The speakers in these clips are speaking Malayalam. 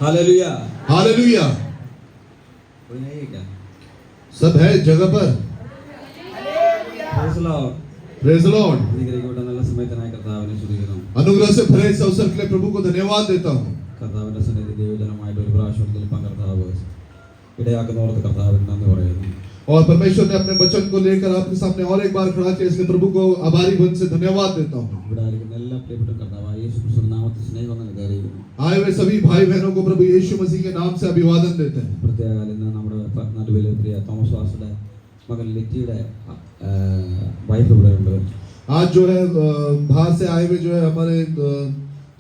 Hallelujah hallelujah. कोई नहीं है क्या? सब है जगह पर। Praise the Lord. Praise the Lord. അനുഗ്രഹിക്കപ്പെട്ട നല്ല സമയത്തിനായി കർത്താവിനെ സ്തുതിക്കുന്നു. अनुग्रह से भरे इस अवसर के लिए प्रभु को धन्यवाद देता हूँ। കർത്താവിന്റെ സന്നിധി ദൈവജനമായിട്ട് ഒരു പ്രാവശ്യം നിൽപ്പാൻ കർത്താവ് ഇടയാക്കുന്നവർക്ക് കർത്താവിന് നന്ദി പറയുന്നു. और परमेश्वर ने अपने वचन को लेकर आपके सामने और एक बार खड़ा किया, इसलिए प्रभु को आभारी मन से धन्यवाद देता हूँ। ഇവിടെ ആയിരിക്കുന്ന എല്ലാ പ്രിയപ്പെട്ട കർത്താവായ യേശുക്രിസ്തുവിന്റെ നാമത്തിൽ സ്നേഹം നൽകുന്നു. आए हुए सभी भाई बहनों को प्रभु यीशु मसीह के नाम से अभिवादन देते हैं। പ്രത്യേക ഇന്ന് നമ്മുടെ നടുവിലെ പ്രിയ തോമസ് വാസുടെ മകൻ ലിറ്റിയുടെ വൈഫ് ഇവിടെ ഉണ്ട്. आज जो है बाहर से आए हुए जो है हमारे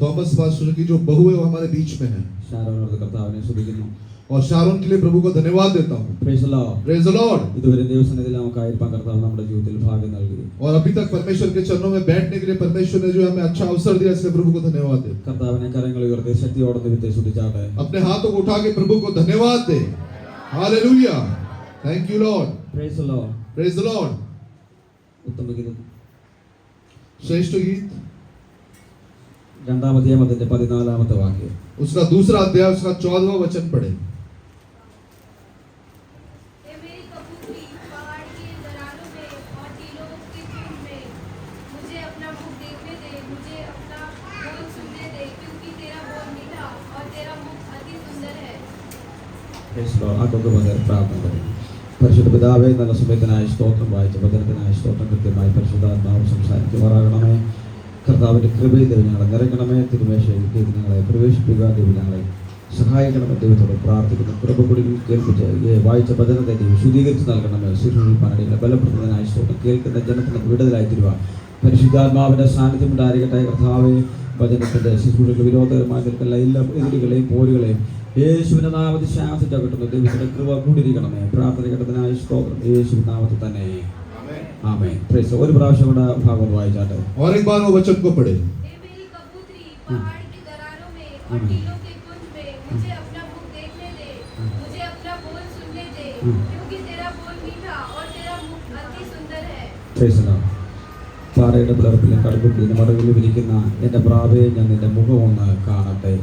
थॉमस पास्टर की जो बहू है वो हमारे बीच में है। ഷാരോനോട് കർത്താവിനെ സ്തുതിക്കുന്നു. और शारोन के लिए प्रभु को धन्यवाद देता हूँ। Praise the Lord. Praise the Lord. ഇതുവരെ ദൈവസന്നിധിയിൽ നമുക്കായിരിക്കാൻ കർത്താവ് നമ്മുടെ ജീവിതത്തിൽ ഭാഗ്യം നൽകി. और अभी तक परमेश्वर के चरणों में बैठने के लिए परमेश्वर ने जो हमें अच्छा अवसर दिया, इसलिए प्रभु को धन्यवाद दे। കർത്താവിനെ കരങ്ങൾ ഉയർത്തി ശക്തിയോടെ ദൈവത്തെ സ്തുതിച്ചാട്ടെ. अपने हाथों को उठा के प्रभु को धन्यवाद दे। Hallelujah. Thank you Lord. Praise the Lord. Praise the Lord. ഉത്തമഗീതം श्रेष्ठ गीत രണ്ടാം അധ്യായത്തിന്റെ 14ാമത്തെ വാക്യം. उसका दूसरा अध्याय उसका 14वां वचन पढ़े। ആക്കൊക്കെ വളരെ പ്രാർത്ഥന പറയും. പരിശുദ്ധ പിതാവേ, നല്ല സമയത്തിനായ സ്തോത്രം, വായിച്ച വചനത്തിനായ സ്തോത്രം, കൃത്യമായി പരിശുദ്ധാത്മാവ് സംസാരിക്കുമാറാകണമേ. കർത്താവിന്റെ കൃപയിൽ ദൈവം ഞങ്ങളെ നിറയ്ക്കണമേ. തിരുമേശയിൽ ഞങ്ങളെ പ്രവേശിപ്പിക്കുക, ദൈവം ഞങ്ങളെ സഹായിക്കണമേ. ദൈവത്തോട് പ്രാർത്ഥിക്കുന്നു. കൃപ കൂടി കേൾപ്പിച്ച് വായിച്ച വചനത്തെ ദൈവം ശുദ്ധീകരിച്ച് നൽകണമേ. ശുശ്രൂഷിപ്പാനിടയിലെ ബലപ്രദനായ സ്തോത്രം കേൾക്കുന്ന ജനത്തിന് വിടുതലായി തരുവാൻ പരിശുദ്ധാത്മാവിന്റെ സാന്നിധ്യം ഉണ്ടായിരിക്കട്ടെ. കർത്താവെ, വചനത്തിന്റെ ശുശ്രൂഷയ്ക്ക് വിരോധകരമായി നിൽക്കുന്ന എല്ലാ എതിരുകളെയും പോരുകളെയും യേശുവിന്റെ നാമത്തിൽ ശാസിച്ച് അകറ്റുന്നു. ദൈവത്തിന്റെ കൃപ കൂടിയിരിക്കണമേ. പ്രാർത്ഥന കേട്ടതിനായി സ്തോത്രം യേശുവിന്റെ നാമത്തിൽ തന്നെ. ആമേൻ. പ്രൈസ്. ഒരു പ്രാവശ്യം കൂടെ ഭാഗം വായിച്ചാട്ടെ. और एक बार वो वचन को पढ़े। പാറയുടെ പിളർപ്പിലും കടുകുപ്പിലും മടവിലും ഇരിക്കുന്ന എന്റെ പ്രാവേ, ഞാൻ നിന്റെ മുഖം ഒന്ന് കാണട്ടെ.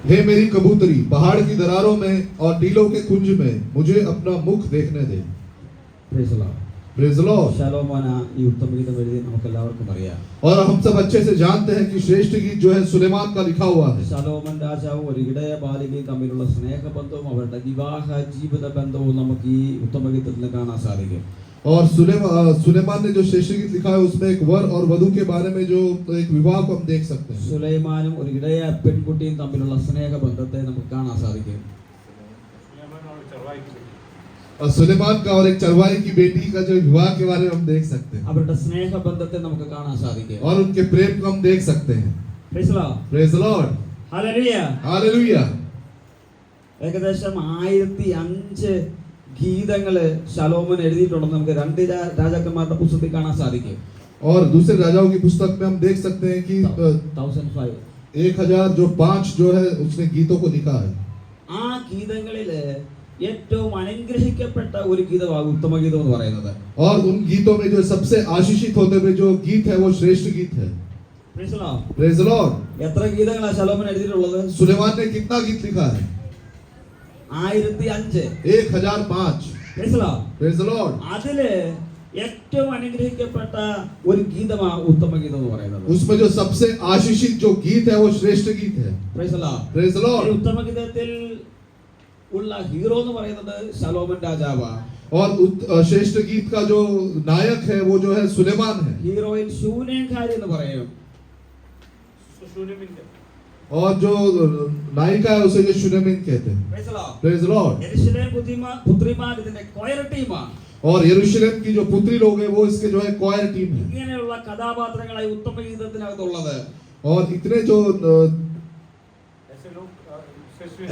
हे मेरी कबूतरी, पहाड़ की दरारों में और टीलों के कुंज में मुझे अपना मुख देखने दे। Praise the Lord. Praise the Lord. ശലോമോന ഈ ഉത്തമഗീതം എഴുതി നമുക്ക് എല്ലാവർക്കും അറിയാം. और हम सब अच्छे से जानते हैं कि श्रेष्ठ गीत जो है सुलेमान का लिखा हुआ है। ശലോമോൻ രാജാവും ഒരു ഇടയ ബാലികയും തമ്മിലുള്ള സ്നേഹബന്ധവും അവരുടെ വിവാഹ ജീവിത ബന്ധവും നമുക്ക് ഈ ഉത്തമഗീതത്തിൽ കാണാൻ സാധിക്കും. और सुलेमान ने जो श्रेष्ठ गीत लिखा है उसमें एक वर और वधु के बारे में जो एक विवाह को हम देख सकते हैं। സുലൈമാനും ഒരു ഇടയ പെൺകുട്ടിയും തമ്മിലുള്ള സ്നേഹബന്ധത്തെ നമുക്ക് കാണാൻ സാധിക്കും. और सुलेमान का और एक चरवाही की बेटी का जो विवाह के बारे में हम देख सकते हैं। അവരുടെ സ്നേഹബന്ധത്തെ നമുക്ക് കാണാൻ സാധിക്കും. और उनके प्रेम को हम देख सकते हैं। Praise the Lord. Praise the Lord. Hallelujah. Hallelujah. ഏകദേശം 1005 ഗീതങ്ങള് ശലോമോൻ എഴുതിയിട്ടുണ്ടെന്ന് നമുക്ക് രണ്ട് രാജാക്കന്മാരുടെ പുസ്തകത്തിൽ കാണാൻ സാധിക്കും. और दूसरे राजाओं की पुस्तक में हम देख सकते हैं कि 1005 जो है उसने गीतों को लिखा है। ആ ഗീതങ്ങളില് ഏറ്റവും അനുഗ്രഹിക്കപ്പെട്ട ഒരു ഗീതമാണ് ഉത്തമഗീതം എന്ന് പറയുന്നത്. और उन गीतों में जो सबसे आशीषित होते हुए जो गीत है वो श्रेष्ठ गीत है। Praise the Lord. Praise the Lord. എത്ര ഗീതങ്ങളാണ് ശലോമോൻ എഴുതിയിട്ടുള്ളത്? सुलेमान ने कितना गीत लिखा है? 1005. 1005। Praise the Lord. Praise the Lord. അതില് ഏറ്റവും അനുഗ്രഹിക്കപ്പെട്ട ഒരു ഗീതമാണ് ഉത്തമഗീതം എന്ന് പറയുന്നത്. उसमें जो सबसे आशीषित जो गीत है वो श्रेष्ठ गीत है। Praise the Lord. Praise the Lord. ഉത്തമഗീതത്തിൽ ഉള്ള ഹീറോ എന്ന് പറയുന്നത് ശലോമോൻ രാജാവാണ്. और श्रेष्ठ गीत का जो नायक है वो जो है सुलेमान है। ഹീറോയിൻ ശൂനേംകാരി എന്ന് പറയും. और जो नायिका है उसे जो शुनेमिन कहते हैं। Praise the Lord. Praise the Lord. യെരൂശലേം പുത്രിമാർ ഇതിന്റെ കൊയർ ടീമാണ്. और यरूशलेम की जो पुत्री लोग हैं वो इसके जो है क्वायर टीम है। ഇങ്ങനെയുള്ള കഥാപാത്രങ്ങളായി ഉത്തമഗീതത്തിനകത്തുള്ളത്. और इतने जो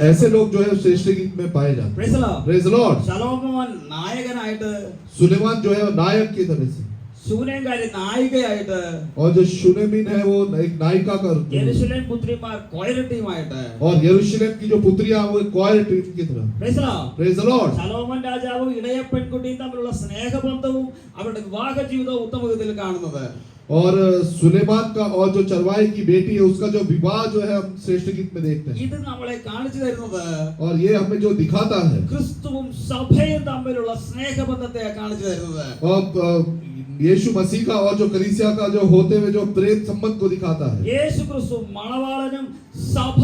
ऐसे लोग जो है श्रेष्ठ गीत में पाए जाते हैं। Praise the Lord. Praise the Lord. ശലോമോൻ നായകനായിട്ട്, सुलेमान जो है नायक की तरह से, ശൂനേംകാരി നായികയായിട്ട്, और जो शुनेमिन है वो एक नायिका का रूप में, യെരൂശലേം പുത്രിമാർ കൊയർ ടീമായിട്ട്, और यरूशलेम की जो पुत्रियां वो एक क्वायर टीम की तरह। Praise the Lord. Praise the Lord. ശലോമോൻ രാജാവും ഇടയ പെൺകുട്ടിയും തമ്മിലുള്ള സ്നേഹബന്ധവും അവരുടെ വിവാഹ ജീവിതവും ഉത്തമഗീതത്തിൽ കാണുന്നത്. और सुलेमान का और जो चरवाहे की बेटी है उसका जो विवाह जो है हम श्रेष्ठ गीत में देखते हैं ഇത് നമ്മളെ കാണിച്ചു തരുന്നത് और ये हमें जो दिखाता है ക്രിസ്തുവും സഭയും തമ്മിലുള്ള സ്നേഹബന്ധത്തെ കാണിച്ചു തരുന്നത്. और यीशु मसीह का और जो कलीसिया का जो होते हुए जो प्रेम संबंध को दिखाता है യേശു ക്രിസ്തു മണവാളനും സഭ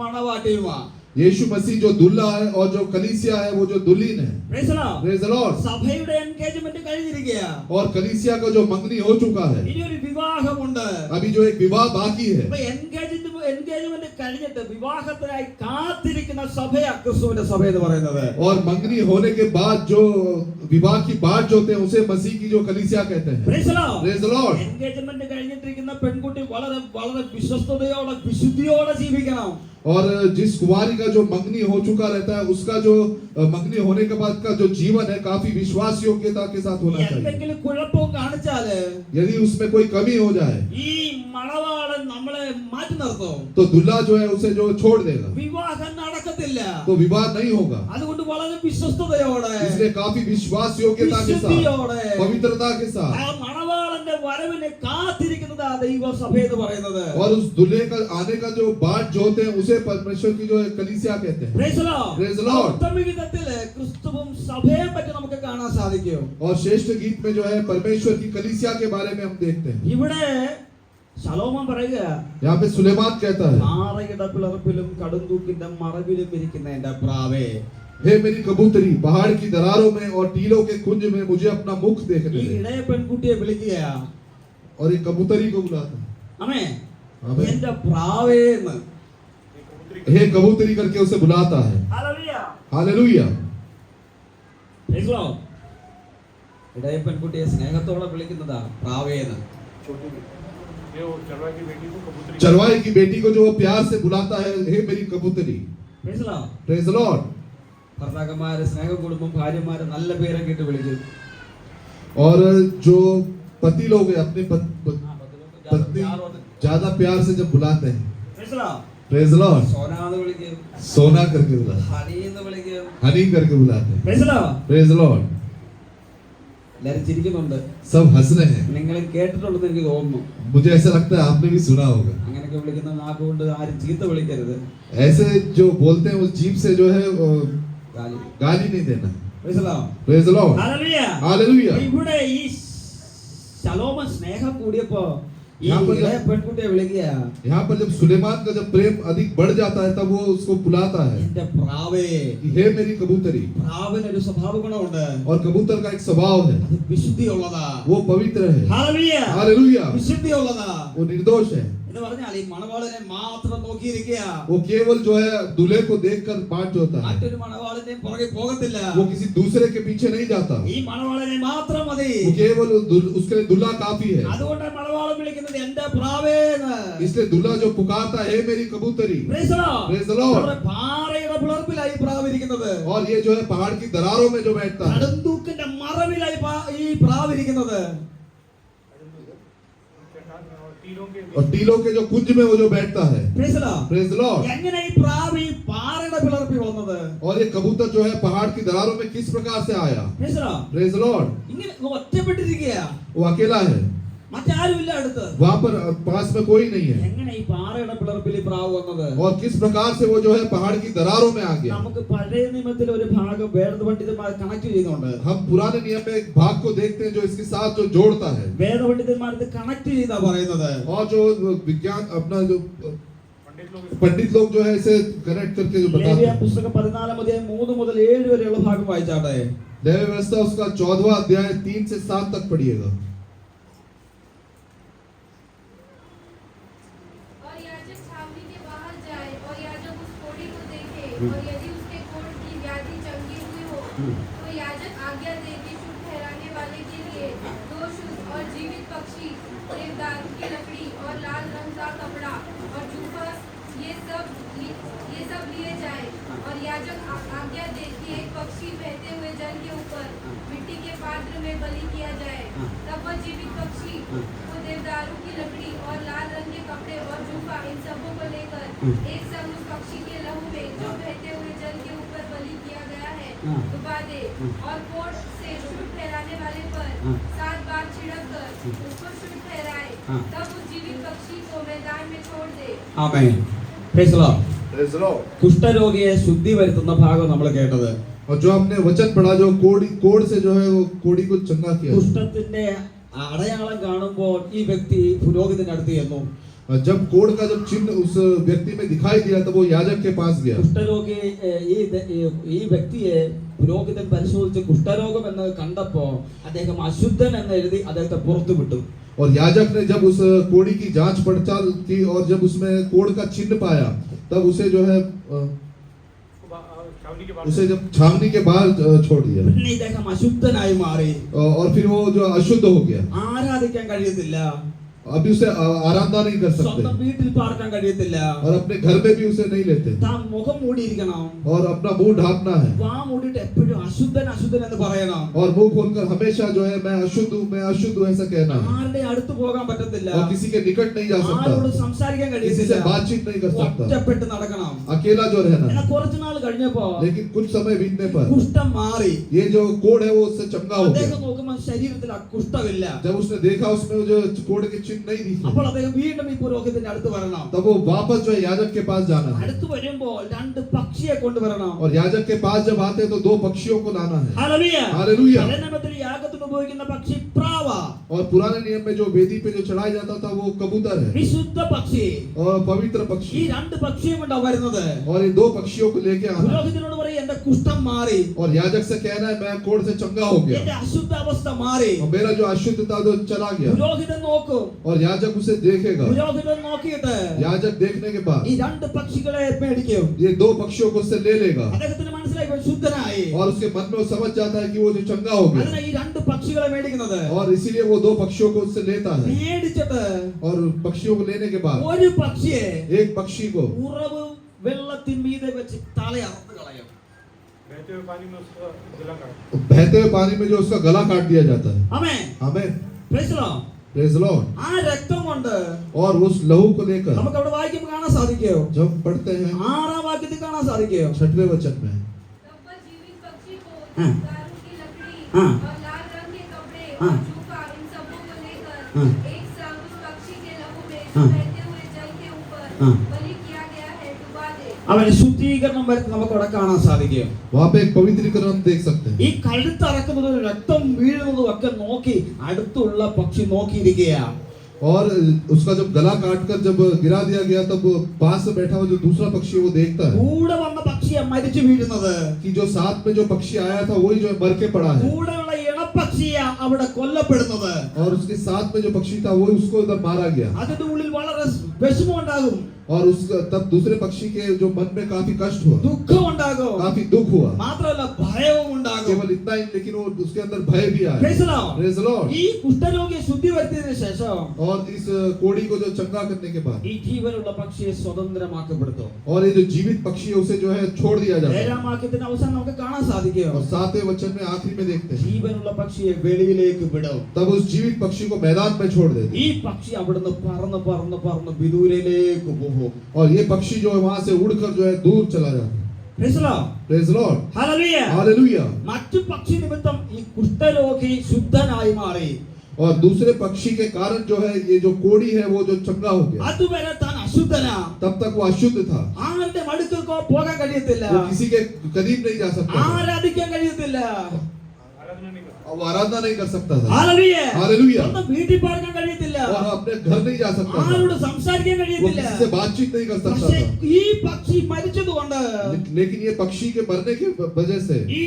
മണവാട്ടിയുമാണ്. यीशु मसीह जो दुल्हा है और जो कलीसिया है वो जो दुल्हीन है Praise the Lord. Praise the Lord. സഭയുടെ എൻഗേജ്മെന്റ് കഴിഞ്ഞിരിക്കുക. और कलीसिया का जो मंगनी हो चुका है ഇനി ഒരു വിവാഹമുണ്ട്. अभी जो एक विवाह बाकी है അപ്പൊ എൻഗേജ്മെന്റ് കഴിഞ്ഞിട്ട് വിവാഹത്തിനായി കാത്തിരിക്കുന്ന സഭയാ ക്രിസ്തുവിന്റെ സഭ എന്ന് പറയുന്നത്. और मंगनी होने के बाद जो विवाह की बाट जो होते हैं उसे मसीह की जो कलीसिया कहते हैं Praise the Lord. Praise the Lord. Engagement കഴിഞ്ഞിട്ടിരിക്കുന്ന പെൺകുട്ടി വളരെ വളരെ വിശ്വസ്തയോടെ വിശുദ്ധിയോടെ ജീവിക്കണം. और जिस कुंवारी का जो मंगनी हो चुका रहता है उसका जो मंगनी होने के बाद का जो जीवन है काफी विश्वास योग्यता के साथ होना चाहिए എന്തെങ്കിലും കുഴപ്പവും കാണിച്ചാല് यदि उसमें कोई कमी हो जाए ഈ മണവാളൻ നമ്മളെ മാറ്റി നിർത്തും. तो दुल्हा जो है उसे जो छोड़ देगा വിവാഹം നടക്കത്തില്ല. तो विवाह नहीं होगा അതുകൊണ്ട് വളരെ വിശ്വസ്തയോടെ इसलिए काफी विश्वास योग्यता के साथ വിശുദ്ധിയോടെ पवित्रता के ആ साथ മണവാളന്റെ വരവിനെ കാത്തിരിക്കുന്നത് ആ ദൈവസഭ എന്ന് പറയുന്നത്. और उस दुल्हे का आने का जो बाट जो होते हैं उसे परमेश्वर की जो कलीसिया कहते हैं Praise the Lord. Praise the Lord. ഉത്തമ വിധത്തില് ക്രിസ്തുവും സഭയെ പറ്റി നമുക്ക് കാണാൻ സാധിക്കും. और श्रेष्ठ गीत में जो है परमेश्वर की कलीसिया के बारे में हम देखते हैं ഇവിടെ ശലോമോൻ പറയുക, यहाँ पे सुलेमान कहता है പാറയുടെ പിളർപ്പിലും കടുംതൂക്കിന്റെ മറവിലും ഇരിക്കുന്ന എന്റെ പ്രാവേ. हे मेरी कबूतरी पहाड़ की दरारों में और टीलों के कुंज में मुझे अपना मुख ഈ देखने दे ഇടയ പെൺകുട്ടിയെ വിളിക്കുക. और ये कबूतरी को बुलाता है അമേ ആമേൻ. എന്റെ പ്രാവേന്ന്. हे कबूतरी करके उसे बुलाता है hallelujah. Hallelujah Praise the Lord. ഇടയ പെൺകുട്ടിയെ സ്നേഹത്തോടെ വിളിക്കുന്നതാ പ്രാവേന്ന്. चरवाहे की बेटी को जो वो प्यार से बुलाता है हे मेरी कबूतरी Praise the Lord. Praise the Lord ഭർത്താക്കന്മാര് സ്നേഹം കൂടുമ്പം ഭാര്യമാര് നല്ല പേരൊക്കെ ഇട്ട് വിളിക്കും. और जो पति लोग हैं अपने पत्नी ज्यादा प्यार से जब बुलाते हैं Praise the Lord. Praise the Lord സോനാന്ന് വിളിക്കും, सोना करके बुलाते हैं ഹണീന്ന് വിളിക്കും. हनी करके बुलाते हैं Praise the Lord. Praise the Lord എല്ലാരും ചിരിക്കുന്നുണ്ട്. सब हंस रहे हैं നിങ്ങളും കേട്ടിട്ടുണ്ടെന്ന് എനിക്ക് തോന്നുന്നു. मुझे ऐसा लगता है आपने भी सुना होगा അങ്ങനെയൊക്കെ വിളിക്കുന്ന നാക്കുകൊണ്ട് ആരും ചീത്ത വിളിക്കരുത്. ऐसे जो बोलते हैं उस जीभ से जो है ഗാലി. गाली नहीं देना Praise the Lord. Praise the Lord Hallelujah. Hallelujah ഇവിടെ ഈ ശലോമോൻ സ്നേഹം കൂടിയപ്പോ ഈ यहाँ पर ഇളയ പെൺകുട്ടിയെ വിളിക്കുക, यहाँ पर जब सुलेमान का जब प्रेम अधिक बढ़ जाता है तब वो उसको बुलाता है എന്റെ പ്രാവേ. कि हे मेरी कबूतरी പ്രാവിന് ഒരു സ്വഭാവ ഗുണമുണ്ട്. और कबूतर का एक स्वभाव है അത് വിശുദ്ധിയുള്ളതാ. वो पवित्र है Hallelujah. हालेलुया വിശുദ്ധിയുള്ളതാ. वो निर्दोष है എന്ന് പറഞ്ഞാൽ ഈ മണവാളനെ മാത്രം നോക്കിയിരിക്കുക. वो केवल जो है दूल्हे को देखकर बाट जोता है മറ്റൊരു മണവാളന്റെ പുറകെ പോകത്തില്ല. वो किसी दूसरे के पीछे नहीं जाता ഈ മണവാളനെ മാത്രം മതി. वो केवल उसके लिए दूल्हा काफी है അതുകൊണ്ട് മണവാളൻ വിളിക്കുന്നത് എന്റെ പ്രാവേന്ന്. इसलिए दूल्हा जो पुकारता है हे मेरी कबूतरी Praise the Lord. Praise the Lord. അവിടെ പാറയുടെ പിളർപ്പിലായി പ്രാവിരിക്കുന്നത്. और ये जो है पहाड़ की दरारों में जो बैठता है കടുംതൂക്കിന്റെ മറവിലായി ഈ പ്രാവിരിക്കുന്നത്. और टीलों के जो कुंज में वो जो बैठता है Praise the Lord. Praise the Lord എങ്ങനെ ഈ പ്രാവ് ഈ പാറയുടെ പിളർപ്പിൽ വന്നത്? और ये कबूतर जो है पहाड़ की दरारों में किस प्रकार से आया Praise the Lord. Praise the Lord ഇങ്ങനെ ഒറ്റപ്പെട്ടിരിക്കുക. वो अकेला है മറ്റാരുമില്ല അടുത്ത്. वहां पर पास में कोई नहीं है എങ്ങനെ ഈ പാറയുടെ പിളർപ്പിൽ ഈ പ്രാവ് വന്നത്? और किस प्रकार से वो जो है पहाड़ की दरारों में आ गया നമുക്ക് പഴയ നിയമത്തിൽ ഒരു ഭാഗം വേദപണ്ഡിതന്മാർ കണക്ട് ചെയ്യുന്നുണ്ട്. हम पुराने नियम में एक भाग को देखते हैं जो इसके साथ जो जोड़ता है വേദപണ്ഡിതന്മാർ ഇത് കണക്ട് ചെയ്താ പറയുന്നത്. और जो विज्ञान अपना जो पंडित लोग जो है इसे कनेक्ट करके जो बताते ലേവ്യ हैं പുസ്തകം 14 അധ്യായം 3 മുതൽ 7 വരെയുള്ള ഭാഗം വായിച്ചാട്ടെ. न्याय व्यवस्था उसका 14वां अध्याय 3 से 7 तक पढ़िएगा और याजक छावनी के बाहर जाए और याजक उस कोढ़ी को देखे और यदि उसके कोढ़ की व्याधि चंगी हुई हो तो याजक आज्ञा दे कि शुद्ध ठहराने वाले के लिए 2 शुद्ध और जीवित पक्षी, देवदारू की लकड़ी और लाल रंग का कपड़ा और जूफस ये सब लिए जाए। और याजक आज्ञा दे कि एक पक्षी बहते हुए जल के ऊपर मिट्टी के पात्र में बलि किया जाए। तब वह जीवित पक्षी को देवदारू की लकड़ी और लाल रंग के कपड़े और जूफा इन सबों को लेकर एक संग उस पक्षी के लहू में जो बहते हुए जल के ऊपर बलि किया गया है डुबा दे और कोढ़ से शुद्ध ठहराने वाले पर 7 बार छिड़क कर उसको शुद्ध ठहराए, हाँ। तब उस जीवित पक्षी को मैदान में छोड़ दे। ആമേൻ. Praise the Lord. Praise the Lord. കുഷ്ഠരോഗിയെ ശുദ്ധി വരുത്തുന്ന ഭാഗം നമ്മൾ കേട്ടത്. और जो हमने वचन पढ़ा, जो कोड़ से जो है वो कोड़ी को चंगा किया। കുഷ്ഠത്തിന്റെ അടയാളം കാണുമ്പോൾ ഈ വ്യക്തി പുരോഹിതന്റെ അടുത്ത് ചെന്നു. जब कोड़ का जब चिन्ह उस व्यक्ति में दिखाई दिया तब वो याजक के पास गया। കുഷ്ഠരോഗി ഈ വ്യക്തിയെ പുരോഹിതൻ പരിശോധിച്ച് കുഷ്ഠരോഗം എന്ന് കണ്ടപ്പോ അദ്ദേഹം അശുദ്ധൻ എന്ന് എഴുതി അദ്ദേഹത്തെ പുറത്തു വിട്ടു. और याजक ने जब उस कोड़ी की जांच पड़ताल की और जब उसमें कोड़ का चिन्ह पाया तब उसे जो है उसे जब छावनी के बाहर छोड़ दिया പിന്നെ ഇദ്ദേഹം അശുദ്ധനായി മാറി. और फिर वो जो अशुद्ध हो गया। ആരാധിക്കാൻ കഴിയത്തില്ല, अभी उसे आरामदा नहीं कर सकते സ്വന്തം വീട്ടിൽ പാർക്കാൻ കഴിയത്തില്ല, और अपने घर में भी उसे नहीं लेते താൻ മുഖം മൂടിയിരിക്കണം, और अपना मुंह ढांपना है വാ മൂടിയിട്ട് എപ്പോഴും അശുദ്ധൻ അശുദ്ധൻ എന്ന് പറയണം. और मुंह खोलकर हमेशा जो है मैं अशुद्ध हूँ ऐसा कहना है ആരുടെ അടുത്ത് പോകാൻ പറ്റത്തില്ല, और किसी के निकट नहीं जा ആരോട് सकता, സംസാരിക്കാൻ किसी കഴിയത്തില്ല, से बातचीत नहीं कर सकता, ഒറ്റപ്പെട്ട് നടക്കണം. अकेला जो रहना എന്നാൽ है। കുറച്ചു നാൾ കഴിഞ്ഞപ്പോ लेकिन कुछ समय बीतने पर കുഷ്ഠം മാറി. ये जो कोड़ है वो उससे चंगा हो അദ്ദേഹം गया। നോക്കുമ്പോൾ ശരീരത്തിൽ ആ കുഷ്ഠമില്ല. जब उसने देखा उसमें वो जो कोड़ के चिन्ह नहीं दिखे അപ്പോൾ അദ്ദേഹം വീണ്ടും ഈ പുരോഹിതന്റെ അടുത്ത് വരണം. तब वो वापस जो है याजक के पास जाना है അടുത്ത് വരുമ്പോൾ രണ്ട് പക്ഷിയെ കൊണ്ടുവരണം. और याजक के पास जब आते हैं तो 2 पक्षियों को लाना है। ഹല്ലേലൂയ. हालेलुया। പഴയ നിയമത്തിൽ യാഗത്തിന് ഉപയോഗിക്കുന്ന പക്ഷി പ്രാവ, और पुराने नियम में जो वेदी पे जो चढ़ाया जाता था वो कबूतर है വിശുദ്ധ പക്ഷി. और पवित्र ഈ पक्षी രണ്ട് പക്ഷിയും കൊണ്ടാ വരുന്നത്. और ये 2 पक्षियों को लेके आना है। പുരോഹിതനോട് പറയും എന്റെ കുഷ്ഠം മാറി, और याजक से कहना है मैं कोड़ से चंगा हो എന്റെ गया അശുദ്ധ അവസ്ഥ മാറി. और मेरा जो अशुद्ध था जो चला गया। പുരോഹിതൻ നോക്കും. और याजक उसे देखेगा। പുരോഹിതൻ നോക്കിയിട്ട് याजक देखने के बाद ഈ രണ്ട് പക്ഷികളെ മേടിക്കും. ये 2 पक्षियों को उससे ले लेगा അദ്ദേഹത്തിന് മനസ്സിലായി ഇവൻ ശുദ്ധനായി. और उसके मन में वो समझ जाता है कि वो जो चंगा हो गया അതിനാ ഈ രണ്ട് പക്ഷികളെ മേടിക്കുന്നത്. और इसीलिए वो 2 पक्षियों को उससे लेता है। മേടിച്ചിട്ട് और पक्षियों को लेने के बाद ഒരു പക്ഷിയെ एक पक्षी को ഉറവ് വെള്ളത്തിൻ മീതെ വെച്ച് തല അറുത്ത് കളയും. बहते हुए पानी में जो उसका गला काट दिया जाता है। ആമേൻ. आमीन। Praise the Lord. Praise the Lord. ആ രക്തം കൊണ്ട് और उस लहू को लेकर നമുക്ക് അവിടെ വായിക്കുമ്പോൾ കാണാൻ സാധിക്കോ? जब पढ़ते हैं 6-ാം വാക്യത്തിൽ കാണാൻ സാധിക്കോ? 6वें वचन में तब वह जीवित पक्षी को हाँ। दारू की लकड़ी हाँ। और लाल रंग के कपड़े हाँ। और जूफा इन सबों को लेकर हाँ। एक संग उस पक्षी के लहू में हाँ। बहते हुए जल के ऊपर हाँ। बलि किया गया है डुबा दे। അവന് ശുദ്ധീകരണം വരുന്നത് നമുക്ക് അവിടെ കാണാൻ സാധിക്കും. वहां पे एक पवित्रीकरण हम देख सकते हैं। ഈ കഴുത്തറക്കുന്നതും രക്തം വീഴുന്നതും ഒക്കെ നോക്കി അടുത്തുള്ള പക്ഷി നോക്കിയിരിക്കുകയാ. और उसका जब गला काटकर जब गिरा दिया गया तब पास में बैठा हुआ जो दूसरा पक्षी है वो देखता है കൂടെ വന്ന പക്ഷിയെ മരിച്ചു വീഴുന്നത്, कि जो साथ में जो पक्षी आया था वही जो है मर के पड़ा है കൂടെയുള്ള ഇണപ്പക്ഷിയെ അവിടെ കൊല്ലപ്പെടുന്നത്. और उसके साथ में जो पक्षी था वही उसको इधर मारा गया। അതിന്റെ ഉള്ളിൽ വളരെ വിഷമം ഉണ്ടാകും, और उसका तब दूसरे पक्षी के जो मन में काफी कष्ट हुआ, ദുഃഖം ഉണ്ടാകും, काफी दुख हुआ। മാത്രമല്ല ഭയവും ഉണ്ടാകും. केवल इतना ही लेकिन वो उसके अंदर भय भी आया। Praise the Lord. Praise the Lord। ഈ കുഷ്ഠരോഗിയെ ശുദ്ധി വരുത്തിയതിനു ശേഷം और इस कोड़ी को जो चंगा करने के बाद ഈ ജീവനുള്ള പക്ഷിയെ സ്വതന്ത്രമാക്കപ്പെടുത്തും. और ये जो जीवित पक्षी है उसे जो है छोड़ दिया जाता है। 7-ാം വാക്യത്തിന്റെ അവസാനം നമുക്ക് കാണാൻ സാധിക്കും, और 7वें वचन में आखिरी में देखते हैं ജീവനുള്ള പക്ഷിയെ വെളിയിലേക്ക് വിടും. तब उस जीवित पक्षी को मैदान में छोड़ देते ഈ പക്ഷി അവിടുന്ന് പറന്ന് പറന്ന് പറന്ന് വിദൂരയിലേക്ക് പോകും. और ये पक्षी जो है वहां से उड़कर जो है दूर चला जाता है। Praise the Lord. Praise Lord. Hallelujah. Hallelujah. മറ്റു പക്ഷി നിമിത്തം ഈ കുഷ്ഠരോഗി ശുദ്ധനായി മാറി. और दूसरे पक्षी के कारण जो है ये जो कोड़ी है वो जो चंगा हो गया। അതുവരെ താൻ അശുദ്ധനാ. तब तक वो अशुद्ध था, ആരുടെ അടുക്കൽക്കോ പോകാൻ കഴിയത്തില്ല, वो किसी के करीब नहीं जा सकता था, ആരാധിക്കാൻ കഴിയത്തില്ല. और वो आराधना नहीं कर सकता था। Hallelujah. हालेलुया। സ്വന്തം വീട്ടിൽ പാർക്കാൻ കഴിയത്തില്ല, और अपने घर नहीं जा सकता था, ആരോട് സംസാരിക്കാൻ वो കഴിയത്തില്ല. किसी से बातचीत नहीं कर सकता പക്ഷേ था। ഈ പക്ഷി മരിച്ചതുകൊണ്ട് लेकिन ये पक्षी के मरने की वजह से ഈ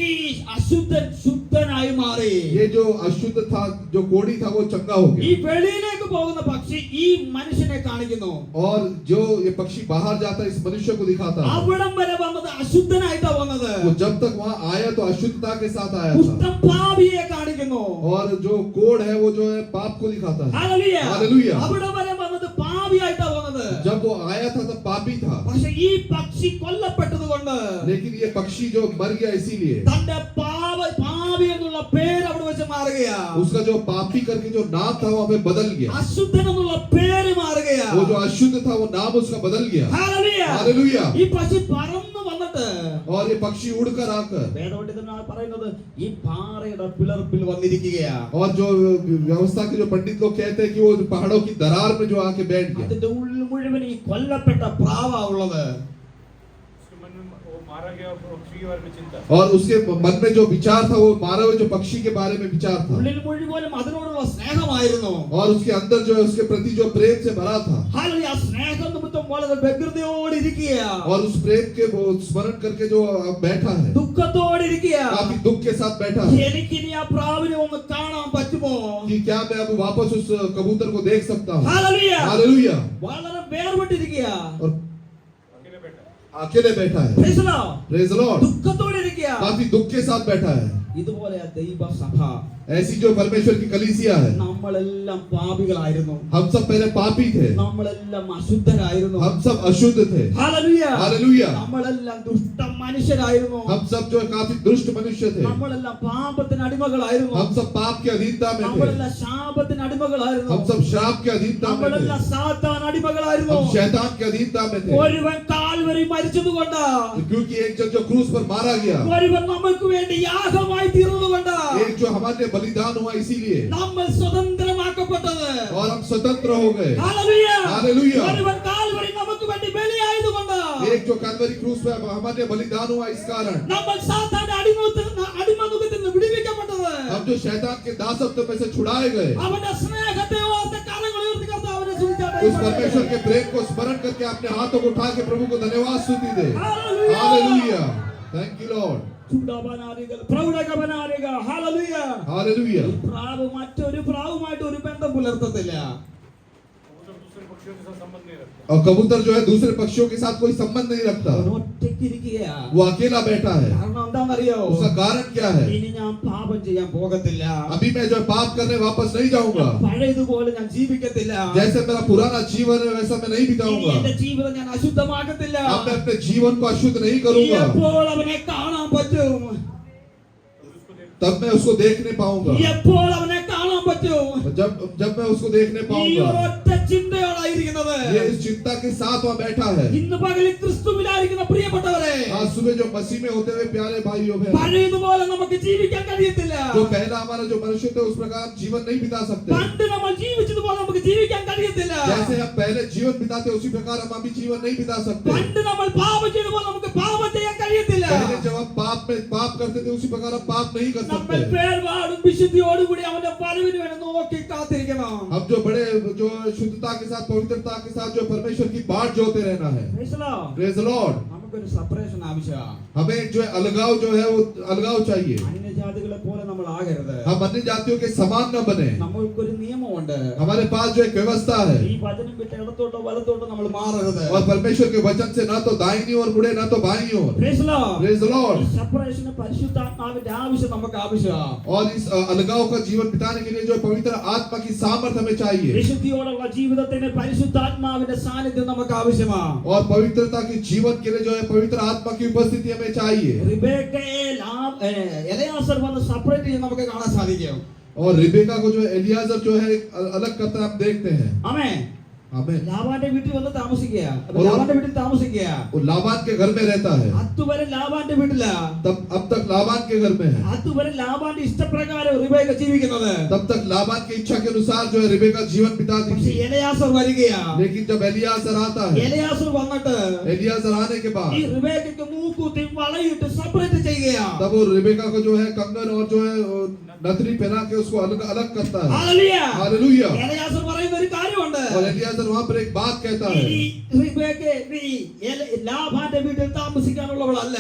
അശുദ്ധൻ ശുദ്ധനായി മാറി. ये जो अशुद्ध था जो कोड़ी था वो चंगा हो ഈ गया। വെളിയിലേക്ക് പോകുന്ന പക്ഷി ഈ മനുഷ്യനെ കാണിക്കുന്നു. और जो ये पक्षी बाहर जाता है इस मनुष्य को दिखाता है। അവിടം വരെ വന്നത് അശുദ്ധനായിട്ടാ വന്നത്. वो जब तक वहां आया तो अशुद्धता के साथ आया था। കുഷ്ഠം പാപിയെ കാണിക്കുന്നു. और जो कोड है वो जो है पाप को दिखाता है। ഹല്ലേലൂയ. हालेलुया। അവിടം വരെ വന്നത് പാപിയായിട്ടാ വന്നത്. जब वो आया था तब पापी था, പക്ഷെ ഈ പക്ഷി കൊല്ലപ്പെട്ടതുകൊണ്ട് लेकिन ये पक्षी जो मर गया इसीलिए തന്റെ പാപി എന്നുള്ള പേര് അവിടെ വെച്ച് മാറുകയാ. उसका जो पापी करके जो नाम था वो हमें बदल गया। അശുദ്ധൻ എന്നുള്ള പേര് മാറുകയാ. वो जो अशुद्ध था वो नाम उसका बदल गया। ഹല്ലേലൂയ. हालेलुया। ഈ പക്ഷി പറന്നു വന്നിട്ട് വന്നിട്ട് और ये पक्षी उड़कर आकर വേദപണ്ഡിതന്മാർ പറയുന്നത് ഈ പാറയുടെ പിളർപ്പിൽ വന്നിരിക്കുകയാ. और जो व्यवस्था के जो पंडित लोग कहते हैं कि वो पहाड़ों की दरार में जो आके बैठ गया അതിന്റെ ഉള്ളിൽ മുഴുവൻ ഈ കൊല്ലപ്പെട്ട പ്രാവാ ഉള്ളത്. और उसके मन में जो विचार था वो मारे हुए जो पक्षी के बारे में विचार था ഉള്ളിൽ മുഴുവനും അതിനോടുള്ള സ്നേഹമായിരുന്നു. और उसके अंदर जो है उसके प्रति जो प्रेम से भरा था ഹല്ലേലൂയ. ആ സ്നേഹം നിമിത്തം വളരെ വ്യഗ്രതയോടെ ഇരിക്കുകയാ. और उस प्रेम के वो स्मरण करके जो बैठा है ദുഃഖത്തോടെ ഇരിക്കുകയാ. काफी दुख के साथ बैठा है എനിക്കിനി ആ പ്രാവിനെ ഒന്ന് കാണാൻ പറ്റുമോ? कि क्या मैं अब वापस उस कबूतर को देख सकता हूँ ഹല്ലേലൂയ. हालेलुया വളരെ വേർപെട്ടിരിക്കുകയാ. और अकेले बैठा है Praise the Lord. Praise the Lord ദുഃഖത്തോടെ ഇരിക്കുകയാ. काफी दुख के साथ बैठा है ഇതുപോലെ ദൈവസഭ ऐसी जो परमेश्वर की कलीसिया है നമ്മളെല്ലാം പാപികളായിരുന്നു. हम सब पहले पापी थे നമ്മളെല്ലാം അശുദ്ധരായിരുന്നു. हम सब अशुद्ध थे ഹല്ലേലൂയ. हालेलुया നമ്മളെല്ലാം ദുഷ്ട മനുഷ്യരായിരുന്നു. हम सब जो है काफी दुष्ट मनुष्य थे നമ്മളെല്ലാം പാപത്തിന് അടിമകളായിരുന്നു. हम सब पाप के अधीनता में थे നമ്മളെല്ലാം ശാപത്തിന് അടിമകളായിരുന്നു. हम सब श्राप के अधीनता में थे നമ്മളെല്ലാം സാത്താൻ അടിമകളായിരുന്നു. हम शैतान के अधीनता में थे ഒരുവൻ കാൽവരി മരിച്ചതുകൊണ്ട്, क्योंकि एक जन जो क्रूस पर मारा गया ഒരുവൻ നമുക്ക് വേണ്ടി യാഗമായി തീർന്നതുകൊണ്ട് एक जो हमारे लिए बलिदान हुआ इसीलिए നമ്മൾ സ്വതന്ത്രമാക്കപ്പെട്ടത്. और हम स्वतंत्र हो गए ഹല്ലേലൂയ. हालेलुया ഒരുവൻ കാൽവരി നമുക്ക് വേണ്ടി ബലിയായതുകൊണ്ട് एक जो कलवरी क्रूस पे हमारे लिए बलिदान हुआ इस कारण നമ്മൾ സാത്താന്റെ അടിമനുഖത്തിൽ നിന്ന് വിടുവിക്കപ്പെട്ടത്. हम जो शैतान के दासत्व में से छुड़ाए गए അവന്റെ സ്നേഹത്തെ ഓർത്ത് കരങ്ങൾ ഉയർത്തി കർത്താവിനെ സ്തുതിച്ചാട്ടെ. उस परमेश्वर के प्रेम को स्मरण करके अपने हाथों को उठा के प्रभु को धन्यवाद स्तुति दे Hallelujah. Hallelujah thank you Lord ചൂടബനാരികൾ പ്രൗഢകബനാരിക. ഹല്ലേലൂയ. हालेलुया ഈ പ്രാവ് മറ്റൊരു പ്രാവുമായിട്ട് ഒരു ബന്ധം പുലർത്തത്തില്ല. और कबूतर जो है दूसरे पक्षियों के साथ कोई संबंध नहीं रखता അവൻ ഒറ്റയ്ക്കിരിക്കുകയാ. वो अकेला बैठा है കാരണം എന്താണെന്നറിയോ? उसका कारण क्या है ഇനി ഞാൻ പാപം ചെയ്യാൻ പോകത്തില്ല. अभी मैं जो है पाप करने वापस नहीं जाऊंगा പഴയതുപോലെ ഞാൻ ജീവിക്കത്തില്ല. जैसे मेरा पुराना जीवन है वैसा मैं नहीं ഇനി बिताऊंगा എന്റെ ജീവിതം ഞാൻ അശുദ്ധമാക്കത്തില്ല. अब मैं अपने जीवन को अशुद्ध नहीं करूंगा എപ്പോൾ അവനെ കാണാൻ പറ്റും? तब मैं उसको देख नहीं पाऊंगा എപ്പോൾ അവനെ കാണാൻ പറ്റും? जब मैं उसको देख नहीं ഈ पाऊंगा ഒരൊറ്റ ചിന്തയോടായിരിക്കുന്നത്. ये इस चिंता के साथ वहाँ बैठा है ഇന്ന് പകലിൽ ക്രിസ്തുവിലായിരിക്കുന്ന പ്രിയപ്പെട്ടവരെ, आज सुबह जो मसीह में होते हुए प्यारे भाइयों बहनों പഴയതുപോലെ നമുക്ക് ജീവിക്കാൻ കഴിയത്തില്ല. जो पहला हमारा जो मनुष्य थे उस प्रकार जीवन नहीं बिता सकते പണ്ട് നമ്മൾ ജീവിച്ചതുപോലെ നമുക്ക് ജീവിക്കാൻ കഴിയത്തില്ല. जैसे हम पहले जीवन बिताते उसी प्रकार हम अभी जीवन नहीं बिता सकते പണ്ട് നമ്മൾ പാപം ചെയ്തതുപോലെ നമുക്ക് പാപം ചെയ്യാൻ കഴിയത്തില്ല. पहले जब हम पाप में पाप करते थे उसी प्रकार हम पाप नहीं कर നമ്മൾ सकते പേർവാടും വിശുദ്ധിയോടുകൂടി അവന്റെ വരവിന് വേണ്ടി നോക്കി കാത്തിരിക്കണം. हम जो बड़े जो शुद्धता के साथ पवित्रता के साथ जो परमेश्वर की बाट जोते रहना है Praise the Lord. Praise the Lord നമുക്കൊരു സെപ്പറേഷൻ ആവശ്യമാണ്. हमें जो है अलगाव जो है वो अलगाव चाहिए അന്യജാതികളെ പോലെ നമ്മൾ ആകരുത്. हम अन्य जातियों के समान न बने നമ്മൾക്കൊരു നിയമമുണ്ട്. हमारे पास जो एक व्यवस्था है ഈ വചനം വിട്ട് ഇടത്തോട്ടോ വലത്തോട്ടോ നമ്മൾ മാറരുത്. और परमेश्वर के वचन से ना तो दाहिनी ओर मुड़े ना तो बाईं ओर Praise the Lord. Praise the Lord സെപ്പറേഷന് പരിശുദ്ധാത്മാവിന്റെ ആവശ്യം നമുക്ക് ആവശ്യമാണ്. और इस अलगाव का जीवन बिताने के लिए जो पवित्र आत्मा की सामर्थ्य हमें चाहिए വിശുദ്ധിയോടുള്ള ജീവിതത്തിന് പരിശുദ്ധാത്മാവിന്റെ സാന്നിധ്യം നമുക്ക് ആവശ്യമാണ്. और पवित्रता के जीवन के लिए जो है पवित्र आत्मा की उपस्थिति हमें चाहिए റിബേക്കയെ എലയാസർ വന്ന് സെപ്പറേറ്റ് ചെയ്യാൻ നമുക്ക് കാണാൻ സാധിക്കും. और रिबेका को जो है एलियाजर जो है अलग करता है हम देखते हैं ആമേൻ. आमीन ലാബാന്റെ വീട്ടിൽ വന്ന് താമസിക്കുക. ഒരു- ലാബാന്റെ വീട്ടിൽ താമസിക്കുക. वो लाबान के घर में रहता है അതുവരെ ലാബാന്റെ വീട്ടിലാ. तब अब तक लाबान के घर में है അതുവരെ ലാബാന്റെ ഇഷ്ടപ്രകാരം റിബേക്ക ജീവിക്കുന്നത്. तब तक लाबान की इच्छा के अनुसार जो है रिबेका जीवन बिताती പക്ഷെ थी എലയാസർ വരികയാ. लेकिन जब एलियाजर आता है എലയാസർ വന്നിട്ട് एलियाजर आने के बाद ഈ റിബേക്കയ്ക്ക് മൂക്കുത്തി വളയിട്ട് സെപ്പറേറ്റ് ചെയ്യുകയാ. तब वो रिबेका को जो है कंगन और जो है नथनी पहना के उसको अलग अलग करता है ഹല്ലേലൂയ. हालेलुया എലയാസർ പറയുന്ന ഒരു കാര്യമുണ്ട്. और एलियाजर वहां पर एक बात कहता है ഇനി റിബേക്ക നീ ലാബാന്റെ വീട്ടിൽ താമസിക്കാനുള്ളവളല്ല.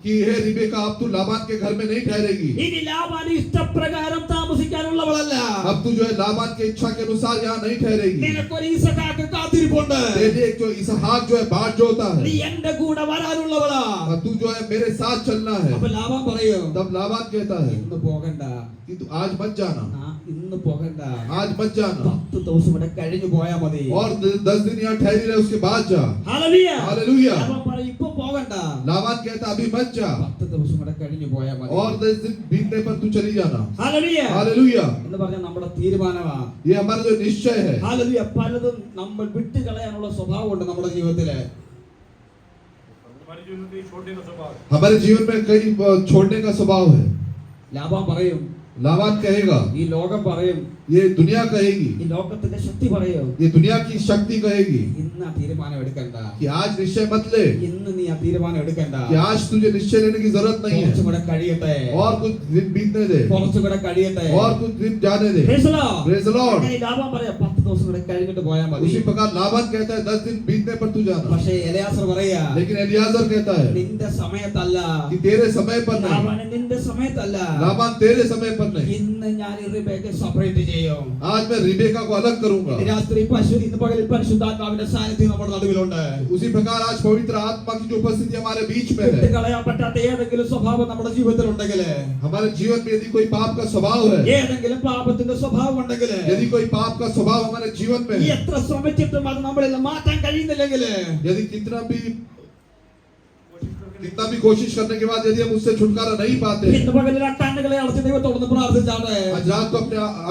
कि हे रिबेका अब तू लाबान के घर में नहीं ठहरेगी ഇനി ലാബാന്റെ ഇഷ്ടപ്രകാരം താമസിക്കാനുള്ളവളല്ല. अब तू जो है लाबान की इच्छा के अनुसार यहाँ नहीं ठहरेगी നിനക്കൊരു ഈസഹാക്ക് കാത്തിരിപ്പുണ്ട്. तेरे एक जो इसहाक जो है बाट जोता है നീ എന്റെ കൂടെ വരാനുള്ളവളാ. और तू जो है मेरे साथ चलना है അപ്പൊ ലാബാൻ പറയും, तब लाबान कहता है ഇന്ന് പോകണ്ട. कि तू आज मत जाना ഇന്ന് പോകണ്ട. आज मत जाना 10 ദിവസം ഇവിടെ കഴിഞ്ഞു പോയാ മതി. और 10 दिन यहाँ ठहरी रहे उसके बाद जा ഹല്ലേലൂയ. हालेलुया ലാബാൻ പറയും, ഇപ്പൊ പോകണ്ട. लाबान कहता अभी मत जा 10 ദിവസം ഇവിടെ കഴിഞ്ഞു പോയാ മതി. और 10 दिन बीतने पर तू चली जाना ഹല്ലേലൂയ. हालेलुया എന്ന് പറഞ്ഞാൽ നമ്മുടെ തീരുമാനമാണ്. ये हमारा जो निश्चय है ഹല്ലേലൂയ. പലതും നമ്മൾ വിട്ടുകളയാനുള്ള സ്വഭാവമുണ്ട് നമ്മുടെ ജീവിതത്തില്. हमारे जीवन में कहीं छोड़ने का स्वभाव है। हमारे जीवन में कई छोड़ने का स्वभाव है। ലാഭം പറയും, लाभान कहेगा, ഈ ലോകം പറയും, ये दुनिया कहेगी, ഈ ലോകത്തിന്റെ ശക്തി പറയും, ये दुनिया की शक्ति कहेगी ഇന്ന് ആ തീരുമാനം എടുക്കണ്ട, कि आज निश्चय मत ले, ഇന്ന് നീ ആ തീരുമാനം എടുക്കണ്ട, कि आज तुझे निश्चय लेने की जरूरत नहीं है, കുറച്ചും കൂടെ കഴിയട്ടെ, और कुछ दिन बीतने दे, കുറച്ചും കൂടെ കഴിയട്ടെ. और कुछ दिन जाने दे। Praise the Lord. Praise the Lord. അങ്ങനെ ലാഭം പറയാം, 10 ദിവസം കൂടെ കഴിഞ്ഞിട്ട് പോയാൽ മതി. उसी प्रकार लाभान कहता है 10 दिन बीतने पर तू जाना, പക്ഷേ എലയാസർ പറയാ, लेकिन एलियाजर कहता है നിന്റെ സമയത്തല്ല, कि तेरे समय पर नहीं, ലാബാനെ നിന്റെ സമയത്തല്ല, लाभान तेरे समय पर नहीं, ഇന്ന് ഞാൻ റിബേക്കയെ സെപ്പറേറ്റ് ചെയ്യും. आज मैं रिबेका को अलग करूंगा। ഇന്ന് രാത്രി ഇന്ന് പകലിൽ പരിശുദ്ധാത്മാവിന്റെ സാന്നിധ്യം നമ്മുടെ നടുവിലുണ്ട്. उसी प्रकार आज पवित्र आत्मा की जो उपस्थिति हमारे बीच में है, വിട്ടുകളയാൻ പറ്റാത്ത ഏതെങ്കിലും സ്വഭാവം നമ്മുടെ ജീവിതത്തിൽ ഉണ്ടെങ്കിൽ, हमारे जीवन में यदि कोई पाप का स्वभाव है, ഏതെങ്കിലും പാപത്തിന്റെ സ്വഭാവം ഉണ്ടെങ്കിൽ, यदि कोई पाप का स्वभाव हमारे जीवन में है, എത്ര ശ്രമിച്ചിട്ടും അത് നമ്മളിൽ നിന്ന് മാറ്റാൻ കഴിയുന്നില്ലെങ്കിൽ, यदि कितना भी कोशिश करने के बाद यदि हम उससे छुटकारा नहीं पाते, ഇന്ന് പകലിൽ ആ കണ്ണുകളെ അടച്ച് ദൈവത്തോടൊന്ന് പ്രാർത്ഥിച്ചാണ്. आज रात को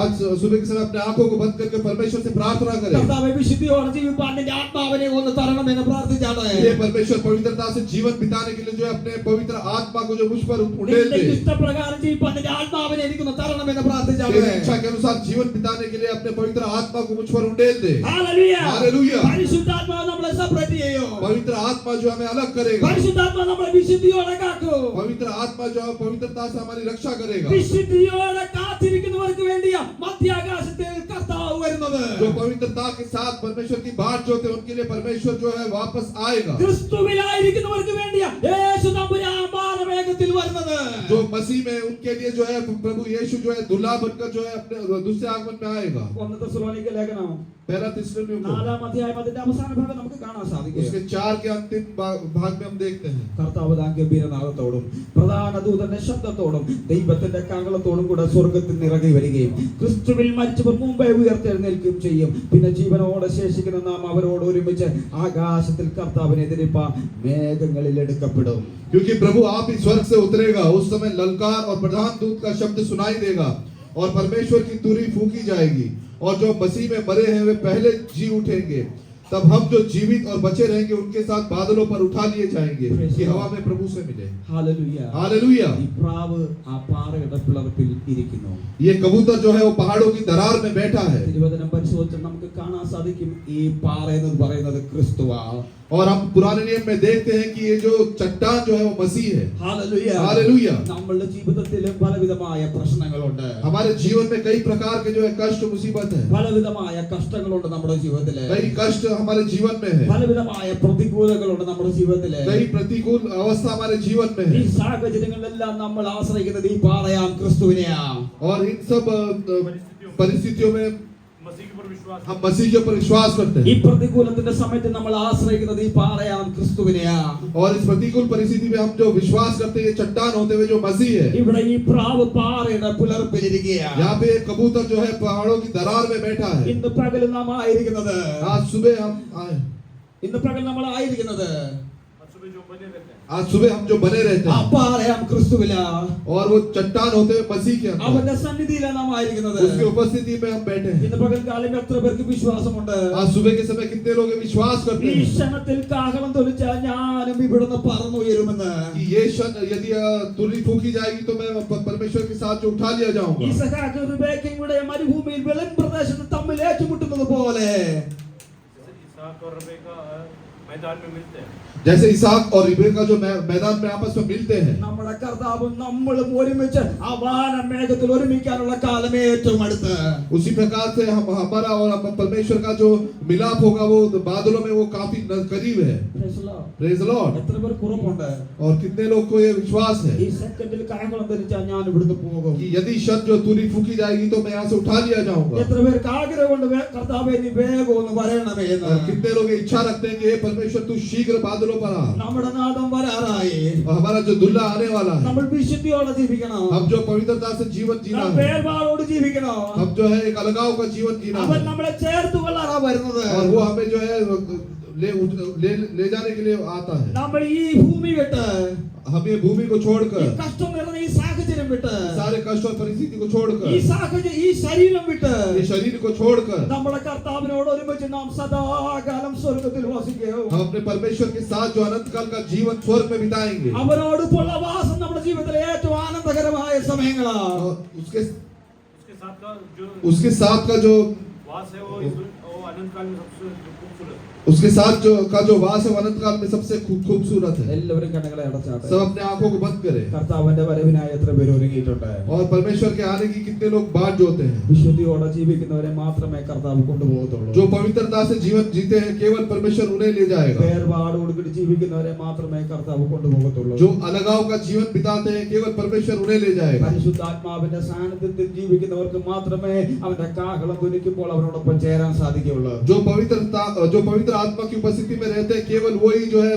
आज सुबह के समय अपने आंखों को बंद करके परमेश्वर से प्रार्थना करें, കർത്താവേ, വിശുദ്ധിയോടെ ജീവിപ്പാൻ നിന്റെ ആത്മാവിനെ ഒന്ന് തരണമെന്ന് പ്രാർത്ഥിച്ചാണ്. ये परमेश्वर पवित्रता से जीवन बिताने के लिए जो है अपने पवित्र आत्मा को जो मुझ पर उड़ेल നിന്റെ दे, ഇഷ്ടപ്രകാരം ജീവിപ്പാൻ നിന്റെ ആത്മാവിനെ എനിക്കൊന്ന് തരണമെന്ന് പ്രാർത്ഥിച്ചാണ്. तेरी इच्छा के अनुसार जीवन बिताने के लिए अपने पवित्र आत्मा को मुझ पर उड़ेल दे। ഹല്ലേലൂയ. हालेलुया। പരിശുദ്ധാത്മാവ് നമ്മളെ സെപ്പറേറ്റ് ചെയ്യും. पवित्र आत्मा जो हमें अलग करेगा, പരിശുദ്ധാത്മാവ് നമ്മളെ വിശുദ്ധിയോടെ കാക്കും. पवित्र आत्मा जो है पवित्रता से हमारी रक्षा करेगा। വിശുദ്ധിയോടെ കാത്തിരിക്കുന്നവർക്ക് വേണ്ടിയാ മധ്യാകാശത്തിൽ കർത്താവ് വരുന്നത്. जो पवित्रता के साथ परमेश्वर की बाट जोते उनके लिए परमेश्वर जो है वापस आएगा। ക്രിസ്തുവിലായിരിക്കുന്നവർക്ക് വേണ്ടിയാ യേശു തമ്പുരാൻ മാനവേഗത്തിൽ വരുന്നത്. जो मसीह में उनके लिए जो है प्रभु यीशु जो है दूल्हा बनकर जो है अपने दूसरे आगमन में आएगा। 1 തെസ്സലോനിക്ക ലേഖനം पहला थिस्सलुनीके 4-ാം അധ്യായം അതിന്റെ അവസാന ഭാഗം നമുക്ക് കാണാൻ സാധിക്കും. उसके 4 के अंतिम भाग में हम देखते हैं, കർത്താവ് താൻ ഗംഭീരനാദത്തോടും പ്രധാന ദൂതന്റെ ശബ്ദത്തോടും ദൈവത്തിന്റെ കാഹളത്തോടും കൂടെ സ്വർഗ്ഗത്തിൽ നിന്ന് ഇറങ്ങി വരികയും ക്രിസ്തുവിൽ മരിച്ചവർ മുമ്പേ ഉയർത്തെഴുന്നേൽക്കുകയും ചെയ്യും. പിന്നെ ജീവനോടെ ശേഷിക്കുന്ന നാം അവരോട് ഒരുമിച്ച് ആകാശത്തിൽ കർത്താവിനെ എതിരിപ്പാൻ മേഘങ്ങളിൽ എടുക്കപ്പെടും. क्योंकि प्रभु आप ही स्वर्ग से उतरेगा, उस समय ललकार और प्रधान दूत का शब्द सुनाई देगा और परमेश्वर की तुरही फूंकी जाएगी और जो मसीह में मरे हैं वे पहले जी उठेंगे। तब हम जो जीवित और बचे रहेंगे उनके साथ बादलों पर उठा लिए जाएंगे कि हवा में प्रभु से मिले। ഹല്ലേലൂയ. हालेलुया। ഈ പ്രാവ് ആ പാറയുടെ പിളർപ്പിൽ ഇരിക്കുന്നു. ये कबूतर जो है वो पहाड़ों की दरार में बैठा है തിരുവചനം പരിശോധിച്ചാൽ നമുക്ക് കാണാൻ സാധിക്കും ഈ പാറ എന്ന് പറയുന്നത് ക്രിസ്തുവാ. और हम पुराने नियम में देखते हैं कि ये जो चट्टान जो है वो मसीह है। ഹല്ലേലൂയ. हालेलुया। നമ്മളുടെ ജീവിതത്തിൽ പലവിധമായ പ്രശ്നങ്ങളുണ്ട്, हमारे जीवन में कई प्रकार के जो है कष्ट मुसीबत है, പലവിധമായ കഷ്ടങ്ങളുണ്ട് നമ്മുടെ ജീവിതത്തില്, कई कष्ट हमारे जीवन में है, പലവിധമായ പ്രതികൂലങ്ങളുണ്ട് നമ്മുടെ ജീവിതത്തില്. कई प्रतिकूल अवस्था हमारे जीवन में ഈ है സാഹചര്യങ്ങളിലെല്ലാം നമ്മൾ ആശ്രയിക്കുന്നത് ഈ പാറയാം ക്രിസ്തുവിനെയാ. और इन सब परिस्थितियों में मसीह के ऊपर विश्वास हम मसीह के ऊपर विश्वास करते ഈ हैं പ്രതികൂലത്തിന്റെ സമയത്ത് നമ്മൾ ആശ്രയിക്കുന്നത് ഈ പാറയാം ക്രിസ്തുവിനെയാ. और इस प्रतिकूल परिस्थिति में हम जो विश्वास करते हैं ये चट्टान होते हुए जो मसीह है। ഇവിടെ ഈ പ്രാവ് പാറയുടെ പുലർപ്പിലിരിക്കുകയാ. यहाँ पे एक कबूतर जो है पहाड़ों की दरार में बैठा है। ഇന്ന് പകൽ നാം ആയിരിക്കുന്നത്, आज सुबह हम आए, ഇന്ന് പകൽ നമ്മൾ ആയിരിക്കുന്നത് और सुबह जो बने रहते हैं आज सुबह हम जो बने रहते ആ हैं പാറയാം ക്രിസ്തുവിലാ. और वो चट्टान होते हुए मसीह के अंदर, അവന്റെ സന്നിധിയിലാണ് നാം ആയിരിക്കുന്നത്. उसकी उपस्थिति में हम बैठे हैं। ഇന്ന് പകൽക്കാലം എത്ര പേർക്ക് വിശ്വാസമുണ്ട്? आज सुबह के समय कितने लोग ये विश्वास करते ഈ हैं ക്ഷണത്തിൽ കാഹളം തൊലിച്ചാൽ ഞാനും ഇവിടുന്ന് പറന്നുയരുമെന്ന്. कि ये क्षण यदि तुरही फूंकी जाएगी तो मैं परमेश्वर के साथ जो उठा लिया जाऊंगा। ഇസഹാക്ക് റിബേക്കയുടെ മരുഭൂമിയിൽ വെളിം പ്രദേശത്ത് തമ്മിൽ ഏറ്റുമുട്ടുന്നത് പോലെ जैसे इसहाक और रबेका मैदान में मिलते हैं, जैसे इसहाक और रिबेका जो मैदान में आपस में मिलते हैं, നമ്മുടെ കർത്താവും നമ്മളും ഒരുമിച്ച് ആ വാനമേഘത്തിൽ ഒരുമിക്കാനുള്ള കാലം ഏറ്റവും അടുത്ത്. उसी प्रकार से हमारा और परमेश्वर का जो मिलाप होगा वो बादलों में वो काफी करीब है। Praise the Lord. Praise the Lord. എത്ര പേർ കുറവുണ്ട്? और कितने लोग को ये विश्वास है ഈ സെക്കൻഡിൽ കാഹളം ധരിച്ചാൽ ഞാൻ ഇവിടുന്ന് പോകും. कि यदि शब्द जो तुरही फूंकी जाएगी तो मैं यहाँ से उठा लिया जाऊंगा। എത്ര പേർക്ക് ആഗ്രഹമുണ്ട് കർത്താവേ നീ വേഗം ഒന്ന് വരണമേ എന്ന്? और कितने लोग ये इच्छा रखते हैं कि हे परमेश्वर तू शीघ्र बादलों पर आ। നമ്മുടെ നാദം വരാറായി. और हमारा जो दुल्हा आने वाला है, നമ്മൾ വിശുദ്ധിയോടെ ജീവിക്കണം. हम जो पवित्रता से जीवन जीना നാം है, വേർപാടോട് ജീവിക്കണം. हम जो है एक अलगाव का जीवन जीना അവൻ है നമ്മളെ ചേർത്ത് കൊള്ളാറാ വരുന്നത്. और वो हमें जो है ले जाने के लिए आता है। നമ്മൾ ഈ ഭൂമി വിട്ട് हम ये भूमि को ഈ छोड़कर കഷ്ടം നിറഞ്ഞ ഈ സാഹചര്യം സാഹചര്യം വിട്ട് सारे कष्ट और परिस्थिति को छोड़कर, ഈ സാഹചര്യം ഈ ശരീരം വിട്ട് ये शरीर को छोड़कर നമ്മുടെ കർത്താവിനോട് ഒരുമിച്ച് നാം സദാകാലം സ്വർഗ്ഗത്തിൽ വസിക്കുകയോ हम अपने परमेश्वर के साथ जो अनंत काल का जीवन स्वर्ग में बिताएंगे। അവരോടൊപ്പമുള്ള വാസം നമ്മുടെ ജീവിതത്തിലെ ഏറ്റവും ആനന്ദകരമായ സമയങ്ങളാണ്. और उसके साथ का जो उसके साथ का जो वास है वो अनंत काल में सबसे खूबसूरत है। उसके साथ जो का जो वास है वो अनंत काल में सबसे खूबसूरत है। എല്ലാവരും കണ്ണുകളെ അടച്ചാട്ടെ. सब अपने आंखों को बंद करें കർത്താവിന്റെ വരവിനായി എത്ര പേര് ഒരുങ്ങിയിട്ടുണ്ട്? और परमेश्वर के आने की कितने लोग बाट जोते हैं। വിശുദ്ധിയോടെ ജീവിക്കുന്നവരെ മാത്രമേ കർത്താവ് കൊണ്ടുപോകത്തുള്ളൂ. जो पवित्रता से जीवन जीते हैं केवल परमेश्वर उन्हें ले जाएगा। വേർപാട് കൊടുത്തിട്ട് ജീവിക്കുന്നവരെ മാത്രമേ കർത്താവ് കൊണ്ടുപോകത്തുള്ളൂ. जो अलगाव का जीवन बिताते हैं केवल परमेश्वर उन्हें ले जाएगा। പരിശുദ്ധാത്മാവിന്റെ സാന്നിധ്യത്തിൽ ജീവിക്കുന്നവർക്ക് മാത്രമേ അവന്റെ കാഹളം ധ്വനിക്കുമ്പോൾ അവനോടൊപ്പം ചേരാൻ സാധിക്കുകയുള്ളൂ. जो पवित्र आत्मा की उपस्थिति में रहते हैं केवल वही जो है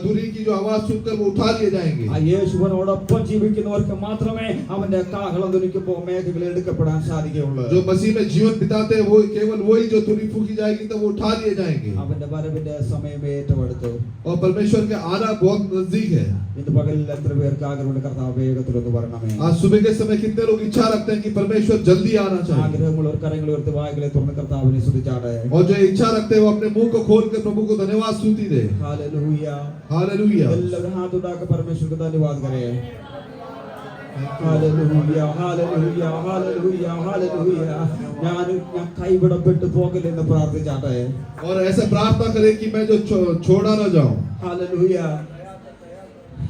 तुरी की जो आवाज सुनकर वो उठा लिए जाएंगे। ആ യേശുവിനോടൊപ്പം ജീവിക്കുന്നവർക്ക് മാത്രമേ അവന്റെ കാഹളം ധ്വനിക്കുമ്പോൾ മേഘങ്ങൾ എടുക്കപ്പെടാൻ സാധിക്കുകയുള്ളൂ. जो मसीह में जीवन बिताते हैं वो केवल वही जो तुरी फूकी जाएगी तो वो उठा लिए जाएंगे। അവന്റെ വരവിന്റെ സമയം ഏറ്റവും അടുത്തു. और परमेश्वर के आना बहुत नजदीक है। ഇന്ന് പകലിൽ എത്ര പേർക്ക് ആഗ്രഹമുണ്ട് കർത്താവ് വേഗത്തിലൊന്ന് വരണമേ? आज सुबह के समय कितने लोग इच्छा रखते हैं कि परमेश्वर जल्दी आना चाहिए। ആഗ്രഹമുള്ളവർ കരങ്ങൾ ഉയർത്തി വായ്കളെ തുറന്ന് കർത്താവിനെ സ്തുതിച്ചാട്ടെ. और जो इच्छा रखते हैं वो अपने मुंह को खोल कर प्रभु को धन्यवाद स्तुति दे। ഹല്ലേലൂയ. हालेलुया। എല്ലാവരും हाथ उठाकर परमेश्वर को धन्यवाद करें. Hallelujah hallelujah hallelujah hallelujah. ഞാൻ കൈവിടപ്പെട്ടു പോകലെന്ന് പ്രാർത്ഥിച്ചാട്ടെ. और ऐसे प्रार्थना करें कि मैं जो छोड़ा न जाऊं। ഹല്ലേലൂയ.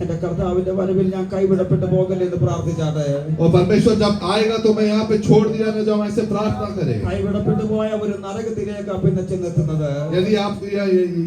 എന്റെ കർത്താവിന്റെ വരവിൽ ഞാൻ കൈവിടപ്പെട്ടു പോകലെന്ന് പ്രാർത്ഥിച്ചാട്ടെ. और परमेश्वर जब आएगा तो मैं यहाँ पे छोड़ दिया न जाऊं ऐसे प्रार्थना करें। കൈവിടപ്പെട്ടു പോയ ഒരു നരകത്തിലേക്ക് പിന്നെ ചെന്നെത്തുന്നത്. यदि आप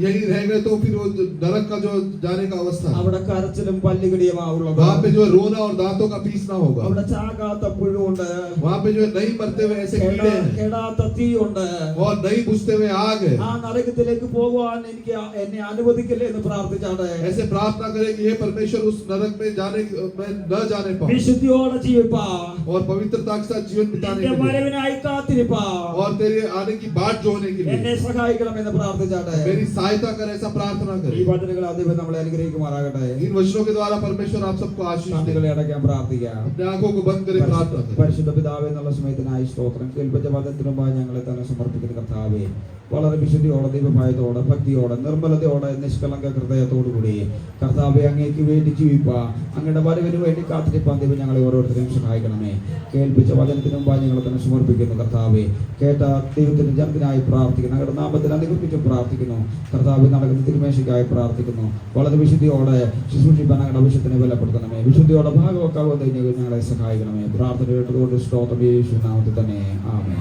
यही रह गए तो फिर वो नरक का जो जाने का अवस्था है। അവിടെ കരച്ചിലും പല്ലുകടിയുമാവുള്ളത്. वहाँ पे जो रोना और दांतों का पीसना होगा। അവിടെ ചാകാത്ത പുഴുണ്ട്. वहाँ पे जो नहीं मरते हुए ऐसे कीड़े हैं കേടാത്ത തീയുണ്ട്. और नहीं बुझते हुए आग है। ആ നരകത്തിലേക്ക് പോകുവാൻ എനിക്ക് എന്നെ അനുവദിക്കില്ലേ എന്ന് പ്രാർത്ഥിച്ചാട്ടെ. ऐसे प्रार्थना करें कि हे परमेश्वर उस नरक में जाने में न जाने पाऊं വിശുദ്ധിയോടെ ജീവിപ്പാ. और पवित्रता के साथ जीवन बिताने നിന്റെ के लिए വരവിനായി കാത്തിരിപ്പാ. और तेरे आने की बाट जोने के എന്നെ लिए സഹായിക്കണമെന്ന് പ്രാർത്ഥിച്ചാട്ടെ. मेरी सहायता कर ऐसा प्रार्थना ഈ करें। വചനങ്ങൾ ദൈവം നമ്മളെ അനുഗ്രഹിക്കുമാറാകട്ടെ. इन वचनों के द्वारा परमेश्वर आप सबको आशीष दे। കണ്ണുകളെ അടയ്ക്കാൻ പ്രാർത്ഥിക്കാം. अपने आंखों को बंद करें प्रार्थना करें। പരിശുദ്ധ പിതാവേ എന്നുള്ള സമയത്തിനായി സ്തോത്രം. കേൾപ്പിച്ച വചനത്തിനുമായി ഞങ്ങളെ തന്നെ സമർപ്പിക്കുന്ന കർത്താവേ, വളരെ വിശുദ്ധിയോടെ ദൈവഭയത്തോടെ ഭക്തിയോടെ നിർമ്മലതയോടെ നിഷ്കളങ്ക ഹൃദയത്തോടുകൂടി കർത്താവെ അങ്ങേക്ക് വേണ്ടി ജീവിപ്പാ, അങ്ങയുടെ വരവിന് വേണ്ടി കാത്തിരിപ്പാൻ ദൈവം ഞങ്ങളെ ഓരോരുത്തരെയും സഹായിക്കണമേ. കേൾപ്പിച്ച വചനത്തിന് മുമ്പായി ഞങ്ങളെ തന്നെ സമർപ്പിക്കുന്നു കർത്താവെ. കേട്ട ദൈവത്തിന്റെ ജനത്തിനായി പ്രാർത്ഥിക്കുന്നു, അങ്ങയുടെ നാമത്തിൽ അനുഗ്രഹിച്ച് പ്രാർത്ഥിക്കുന്നു കർത്താവെ. നടക്കുന്ന തിരുമേശയ്ക്കായി പ്രാർത്ഥിക്കുന്നു. വളരെ വിശുദ്ധിയോടെ ശുശ്രൂഷിപ്പാൻ അങ്ങയുടെ ആവശ്യത്തിനെ ബലപ്പെടുത്തണമേ. വിശുദ്ധിയോടെ ഭാഗവക്കാവുന്ന ഞങ്ങളെ സഹായിക്കണമേ. പ്രാർത്ഥന കേട്ടതുകൊണ്ട് സ്തോത്രം യേശുവിൻ നാമത്തിൽ തന്നെ ആമേൻ.